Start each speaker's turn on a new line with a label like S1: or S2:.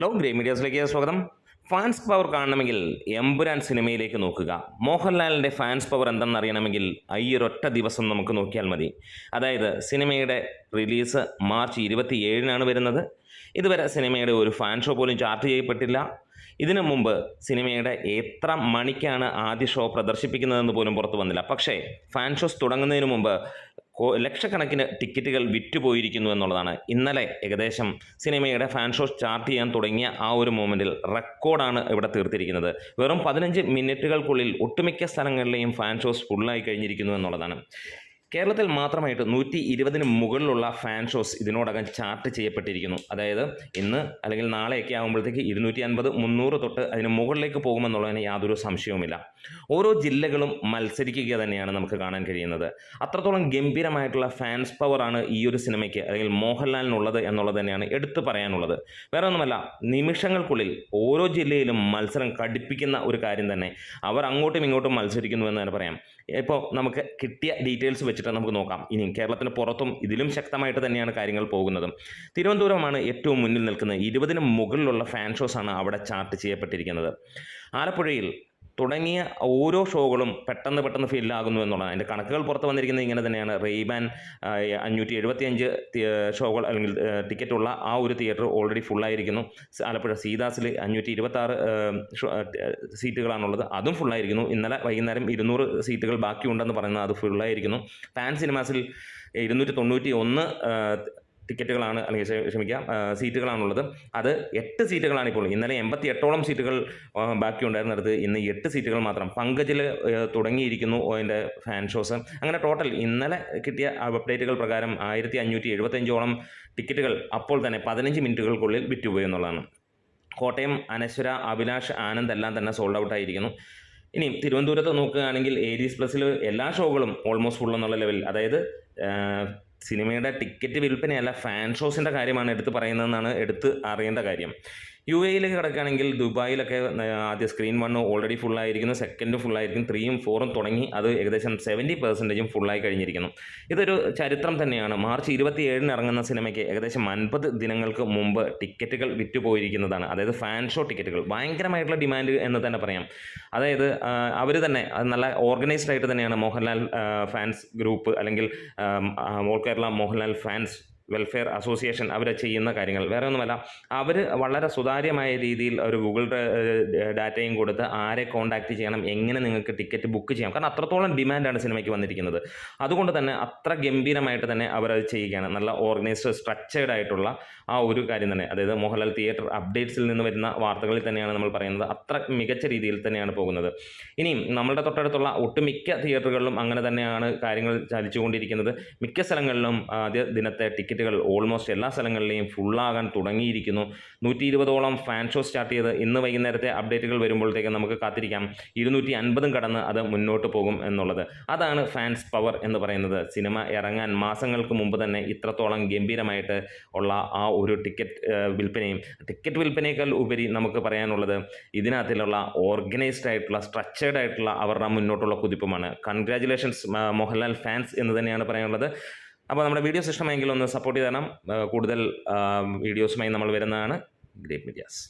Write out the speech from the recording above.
S1: Hello grey മീഡിയാസിലേക്ക് സ്വാഗതം. Fans power കാണണമെങ്കിൽ എമ്പുരാൻ സിനിമയിലേക്ക് നോക്കുക. മോഹൻലാലിൻ്റെ ഫാൻസ് പവർ എന്തെന്നറിയണമെങ്കിൽ ഈ ഒരൊറ്റ ദിവസം നമുക്ക് നോക്കിയാൽ മതി. അതായത് സിനിമയുടെ റിലീസ് മാർച്ച് 27-നാണ് വരുന്നത്. ഇതുവരെ സിനിമയുടെ ഒരു ഫാൻ ഷോ പോലും ചാർട്ട് ചെയ്യപ്പെട്ടില്ല. ഇതിനു മുമ്പ് സിനിമയുടെ എത്ര മണിക്കാണ് ആദ്യ ഷോ പ്രദർശിപ്പിക്കുന്നതെന്ന് പോലും പുറത്തു വന്നില്ല. പക്ഷേ ഫാൻ ഷോസ് തുടങ്ങുന്നതിന് മുമ്പ് ലക്ഷക്കണക്കിന് ടിക്കറ്റുകൾ വിറ്റുപോയിരിക്കുന്നു എന്നുള്ളതാണ്. ഇന്നലെ ഏകദേശം സിനിമയുടെ ഫാൻ ഷോ ചാർട്ട് ചെയ്യാൻ തുടങ്ങിയ ആ ഒരു മൊമെൻറ്റിൽ റെക്കോർഡാണ് ഇവിടെ തീർത്തിരിക്കുന്നത്. വെറും 15 മിനിറ്റുകൾക്കുള്ളിൽ ഒട്ടുമിക്ക സ്ഥലങ്ങളിലെയും ഫാൻ ഷോസ് ഫുള്ളായി കഴിഞ്ഞിരിക്കുന്നു എന്നുള്ളതാണ്. കേരളത്തിൽ മാത്രമായിട്ട് 120-ന് മുകളിലുള്ള ഫാൻ ഷോസ് ഇതിനോടകം ചാർട്ട് ചെയ്യപ്പെട്ടിരിക്കുന്നു. അതായത് ഇന്ന് അല്ലെങ്കിൽ നാളെയൊക്കെ ആകുമ്പോഴത്തേക്ക് 250, 300 തൊട്ട് അതിന് മുകളിലേക്ക് പോകുമെന്നുള്ളതിന് യാതൊരു സംശയവുമില്ല. ഓരോ ജില്ലകളും മത്സരിക്കുക തന്നെയാണ് നമുക്ക് കാണാൻ കഴിയുന്നത്. അത്രത്തോളം ഗംഭീരമായിട്ടുള്ള ഫാൻസ് പവറാണ് ഈ ഒരു സിനിമയ്ക്ക് അല്ലെങ്കിൽ മോഹൻലാലിനുള്ളത് എന്നുള്ളത് തന്നെയാണ് എടുത്തു പറയാനുള്ളത്. വേറെ ഒന്നുമല്ല, നിമിഷങ്ങൾക്കുള്ളിൽ ഓരോ ജില്ലയിലും മത്സരം കടുപ്പിക്കുന്ന ഒരു കാര്യം തന്നെ. അവർ അങ്ങോട്ടും ഇങ്ങോട്ടും മത്സരിക്കുന്നു എന്ന് തന്നെ പറയാം. ഇപ്പോൾ നമുക്ക് കിട്ടിയ ഡീറ്റെയിൽസ് വെച്ചിട്ട് നമുക്ക് നോക്കാം. ഇനി കേരളത്തിന് പുറത്തും ഇതിലും ശക്തമായിട്ട് തന്നെയാണ് കാര്യങ്ങൾ പോകുന്നത്. തിരുവനന്തപുരമാണ് ഏറ്റവും മുന്നിൽ നിൽക്കുന്നത്. 20-ന് മുകളിലുള്ള ഫാൻ ഷോസാണ് അവിടെ ചാർട്ട് ചെയ്യപ്പെട്ടിരിക്കുന്നത്. ആലപ്പുഴയിൽ തുടങ്ങിയ ഓരോ ഷോകളും പെട്ടെന്ന് ഫില്ലാകുന്നു എന്നുള്ളതാണ്. അതിൻ്റെ കണക്കുകൾ പുറത്ത് വന്നിരിക്കുന്നത് ഇങ്ങനെ തന്നെയാണ്. റെയ്ബാൻ 575 ഷോകൾ അല്ലെങ്കിൽ ടിക്കറ്റുള്ള ആ ഒരു തിയേറ്റർ ഓൾറെഡി ഫുള്ളായിരിക്കുന്നു. ആലപ്പുഴ സീതാസിൽ 526 സീറ്റുകളാണുള്ളത്, അതും ഫുള്ളായിരിക്കുന്നു. ഇന്നലെ വൈകുന്നേരം 200 സീറ്റുകൾ ബാക്കിയുണ്ടെന്ന് പറയുന്നത് അത് ഫുള്ളായിരിക്കുന്നു. പാൻ സിനിമാസിൽ 291 ടിക്കറ്റുകളാണ് അല്ലെങ്കിൽ സീറ്റുകളാണുള്ളത്. അത് 8 സീറ്റുകളാണ് ഇപ്പോൾ. ഇന്നലെ 88ഓളം സീറ്റുകൾ ബാക്കിയുണ്ടായിരുന്നിടത്ത് ഇന്ന് 8 സീറ്റുകൾ മാത്രം. പങ്കജിൽ തുടങ്ങിയിരിക്കുന്നു അതിൻ്റെ ഫാൻ ഷോസ്. അങ്ങനെ ടോട്ടൽ ഇന്നലെ കിട്ടിയ അപ്ഡേറ്റുകൾ പ്രകാരം 1575ഓളം ടിക്കറ്റുകൾ അപ്പോൾ തന്നെ 15 മിനിറ്റുകൾക്കുള്ളിൽ വിറ്റുപോയി എന്നുള്ളതാണ്. കോട്ടയം, അനശ്വര, അഭിലാഷ്, ആനന്ദ് എല്ലാം തന്നെ സോൾഡ് ഔട്ട് ആയിരിക്കുന്നു. ഇനി തിരുവനന്തപുരത്ത് നോക്കുകയാണെങ്കിൽ ഏരീസ് പ്ലസിൽ എല്ലാ ഷോകളും ഓൾമോസ്റ്റ് ഫുൾ എന്നുള്ള ലെവൽ. അതായത് സിനിമയുടെ ടിക്കറ്റ് വിൽപ്പനയല്ല, ഫാൻ ഷോസിൻ്റെ കാര്യമാണ് എടുത്ത് പറയുന്നതെന്നാണ് എടുത്ത് അറിയേണ്ട കാര്യം. UAE-യിലേക്ക് കിടക്കുകയാണെങ്കിൽ ദുബായിലൊക്കെ ആദ്യ സ്ക്രീൻ 1 ഓൾറെഡി ഫുള്ളായിരിക്കുന്നു, സെക്കൻഡ് ഫുള്ളായിരിക്കും, 3ഉം 4ഉം തുടങ്ങി അത് ഏകദേശം 70% ഫുള്ളായി കഴിഞ്ഞിരിക്കുന്നു. ഇതൊരു ചരിത്രം തന്നെയാണ്. മാർച്ച് 27-ന് ഇറങ്ങുന്ന സിനിമയ്ക്ക് ഏകദേശം 50 ദിനങ്ങൾക്ക് മുമ്പ് ടിക്കറ്റുകൾ വിറ്റുപോയിരിക്കുന്നതാണ്. അതായത് ഫാൻ ഷോ ടിക്കറ്റുകൾ ഭയങ്കരമായിട്ടുള്ള ഡിമാൻഡ് എന്ന് തന്നെ പറയാം. അതായത് അവർ തന്നെ നല്ല ഓർഗനൈസ്ഡ് ആയിട്ട് തന്നെയാണ് മോഹൻലാൽ ഫാൻസ് ഗ്രൂപ്പ് അല്ലെങ്കിൽ all Kerala Mohanlal fans welfare association അവർ ചെയ്യുന്ന കാര്യങ്ങൾ വേറെ ഒന്നുമല്ല. അവർ വളരെ സുതാര്യമായ രീതിയിൽ ഒരു ഗൂഗിൾ ഡാറ്റയും കൊടുത്ത് ആരെ കോൺടാക്റ്റ് ചെയ്യണം, എങ്ങനെ നിങ്ങൾക്ക് ടിക്കറ്റ് ബുക്ക് ചെയ്യാം. കാരണം അത്രത്തോളം ഡിമാൻഡാണ് സിനിമയ്ക്ക് വന്നിരിക്കുന്നത്. അതുകൊണ്ട് തന്നെ അത്ര ഗംഭീരമായിട്ട് തന്നെ അവരത് ചെയ്യുകയാണ്. നല്ല ഓർഗനൈസ്ഡ് സ്ട്രക്ചേർഡ് ആയിട്ടുള്ള ആ ഒരു കാര്യം തന്നെ. അതായത് മോഹൻലാൽ തിയേറ്റർ അപ്ഡേറ്റ്സിൽ നിന്ന് വരുന്ന വാർത്തകളിൽ തന്നെയാണ് നമ്മൾ പറയുന്നത്. അത്ര മികച്ച രീതിയിൽ തന്നെയാണ് പോകുന്നത്. ഇനിയും നമ്മളുടെ തൊട്ടടുത്തുള്ള ഒട്ടുമിക്ക തിയേറ്ററുകളിലും അങ്ങനെ തന്നെയാണ് കാര്യങ്ങൾ ചലിച്ചുകൊണ്ടിരിക്കുന്നത്. മിക്ക സ്ഥലങ്ങളിലും ആദ്യ ദിനത്തെ ടിക്കറ്റുകൾ ഓൾമോസ്റ്റ് എല്ലാ സ്ഥലങ്ങളിലെയും ഫുള്ളാകാൻ തുടങ്ങിയിരിക്കുന്നു. 120ഓളം ഫാൻ ഷോ സ്റ്റാർട്ട് ചെയ്ത് ഇന്ന് വൈകുന്നേരത്തെ അപ്ഡേറ്റുകൾ വരുമ്പോഴത്തേക്ക് നമുക്ക് കാത്തിരിക്കാം 250 കടന്ന് അത് മുന്നോട്ട് പോകും എന്നുള്ളത്. അതാണ് ഫാൻസ് പവർ എന്ന് പറയുന്നത്. സിനിമ ഇറങ്ങാൻ മാസങ്ങൾക്ക് മുമ്പ് തന്നെ ഇത്രത്തോളം ഗംഭീരമായിട്ട് ഉള്ള ആ ഒരു ടിക്കറ്റ് വിൽപ്പനയേക്കാൾ ഉപരി നമുക്ക് പറയാനുള്ളത് ഇതിനകത്തുള്ള ഓർഗനൈസ്ഡ് ആയിട്ടുള്ള സ്ട്രക്ചേർഡ് ആയിട്ടുള്ള അവരുടെ മുന്നോട്ടുള്ള കുതിപ്പുമാണ്. കൺഗ്രാജുലേഷൻസ് മോഹൻലാൽ ഫാൻസ് എന്ന് തന്നെയാണ് പറയാനുള്ളത്. അപ്പോൾ നമ്മുടെ വീഡിയോസ് ഇഷ്ടമായെങ്കിൽ ഒന്ന് സപ്പോർട്ട് ചെയ്ത് തരണം. കൂടുതൽ വീഡിയോസുമായി നമ്മൾ വരുന്നതാണ്. Great medias.